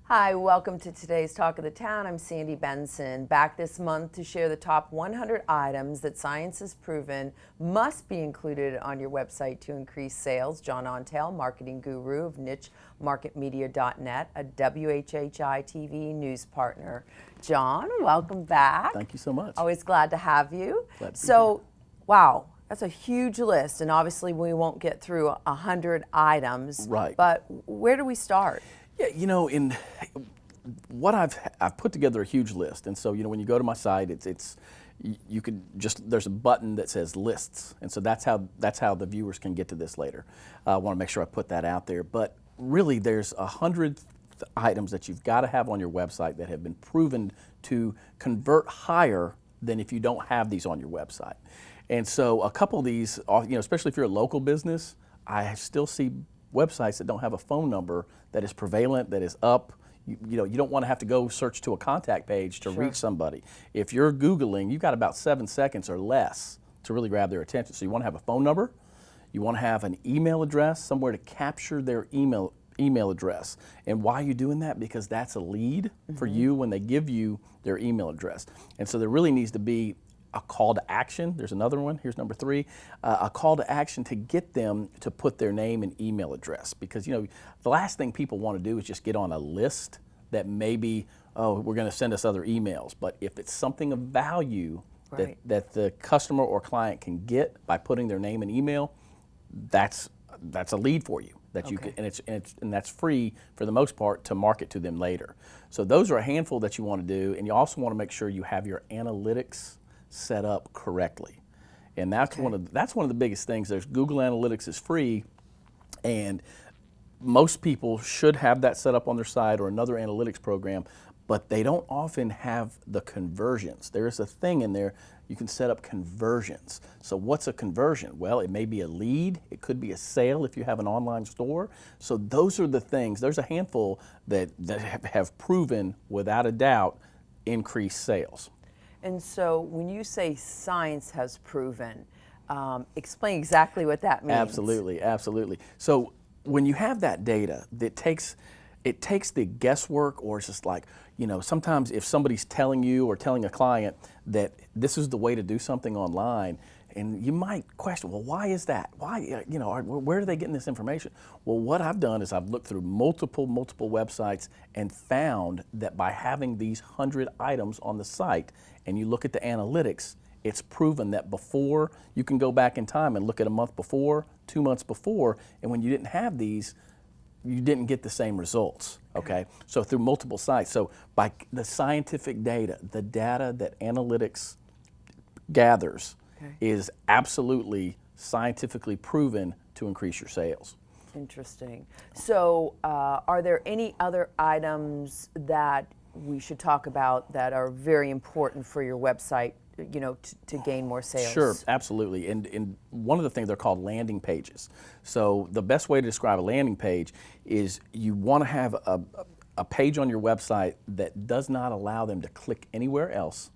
Hi, welcome to today's Talk of the Town. I'm Sandy Benson, back this month to share the top 100 items that science has proven must be included on your website to increase sales. John Ontal, marketing guru of nichemarketmedia.net, a WHHI-TV news partner. John, welcome back. Thank you so much. Always glad to have you. Glad to be So, wow, that's a huge list, and obviously we won't get through 100 items. Right. But where do we start? Yeah, you know, in what I've put together a huge list, and so when you go to my site, you could just, there's a button that says lists, and so that's how the viewers can get to this later. I want to make sure I put that out there, but really there's 100 items that you've got to have on your website that have been proven to convert higher than if you don't have these on your website. And so a couple of these, especially if you're a local business, I still see websites that don't have a phone number that is prevalent, that is up. You don't want to have to go search to a contact page to reach somebody. If you're Googling, you've got about 7 seconds or less to really grab their attention. So you want to have a phone number, you want to have an email address, somewhere to capture their email address. And why are you doing that? Because that's a lead for you when they give you their email address. And so there really needs to be a call to action. There's another one, here's number 3, a call to action to get them to put their name and email address. Because the last thing people want to do is just get on a list that maybe, oh, we're going to send us other emails. But if it's something of value that the customer or client can get by putting their name and email, that's a lead for you. That you can, and that's free for the most part to market to them later. So those are a handful that you want to do, and you also want to make sure you have your analytics set up correctly, and that's one of the biggest things. There's Google Analytics is free, and most people should have that set up on their site or another analytics program, but they don't often have the conversions. There's a thing in there you can set up conversions. So what's a conversion? Well, it may be a lead, it could be a sale if you have an online store. So those are the things. There's a handful that have proven without a doubt increased sales. And so when you say science has proven, explain exactly what that means. Absolutely, absolutely. So when you have that data, it takes the guesswork, or it's just like, sometimes if somebody's telling you or telling a client that this is the way to do something online, and you might question, well, why is that? Why, where are they getting this information? Well, what I've done is I've looked through multiple websites and found that by having these 100 items on the site, and you look at the analytics, it's proven that before, you can go back in time and look at a month before, 2 months before, and when you didn't have these, you didn't get the same results, okay? So through multiple sites. So by the scientific data, the data that analytics gathers is absolutely scientifically proven to increase your sales. Interesting. So are there any other items that we should talk about that are very important for your website, to gain more sales? Sure, absolutely. And one of the things, they're called landing pages. So the best way to describe a landing page is you want to have a page on your website that does not allow them to click anywhere else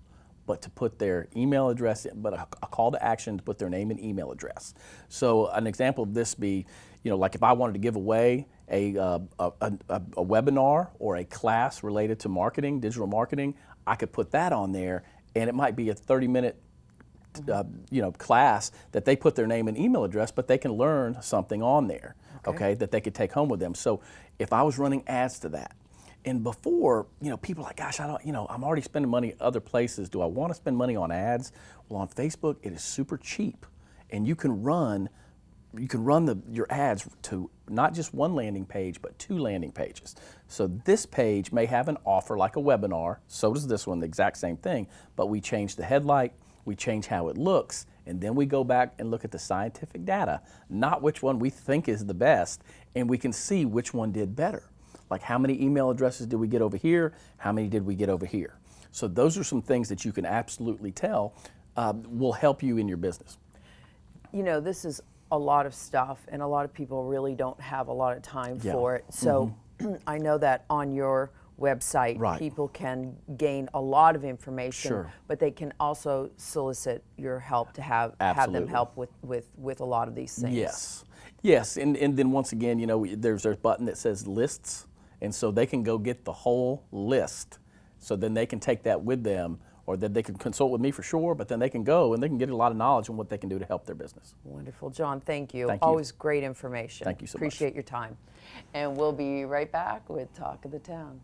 but to put their email address in, but a call to action to put their name and email address. So an example of this be, like if I wanted to give away a webinar or a class related to marketing, digital marketing, I could put that on there, and it might be a 30-minute class that they put their name and email address, but they can learn something on there, okay, that they could take home with them. So if I was running ads to that, and before, people are like, gosh, I'm already spending money other places. Do I want to spend money on ads? Well, on Facebook, it is super cheap, and you can run your ads to not just one landing page, but 2 landing pages. So this page may have an offer like a webinar, so does this one, the exact same thing, but we change the headlight, we change how it looks, and then we go back and look at the scientific data, not which one we think is the best, and we can see which one did better. Like how many email addresses did we get over here? How many did we get over here? So those are some things that you can absolutely tell will help you in your business. This is a lot of stuff, and a lot of people really don't have a lot of time for it. So I know that on your website, people can gain a lot of information, but they can also solicit your help to have them help with a lot of these things. Yes, and then once again, there's a button that says lists. And so they can go get the whole list. So then they can take that with them, or that they can consult with me for sure, but then they can go and they can get a lot of knowledge on what they can do to help their business. Wonderful. John, thank you. Thank you. Always great information. Thank you so much. Appreciate your time. And we'll be right back with Talk of the Town.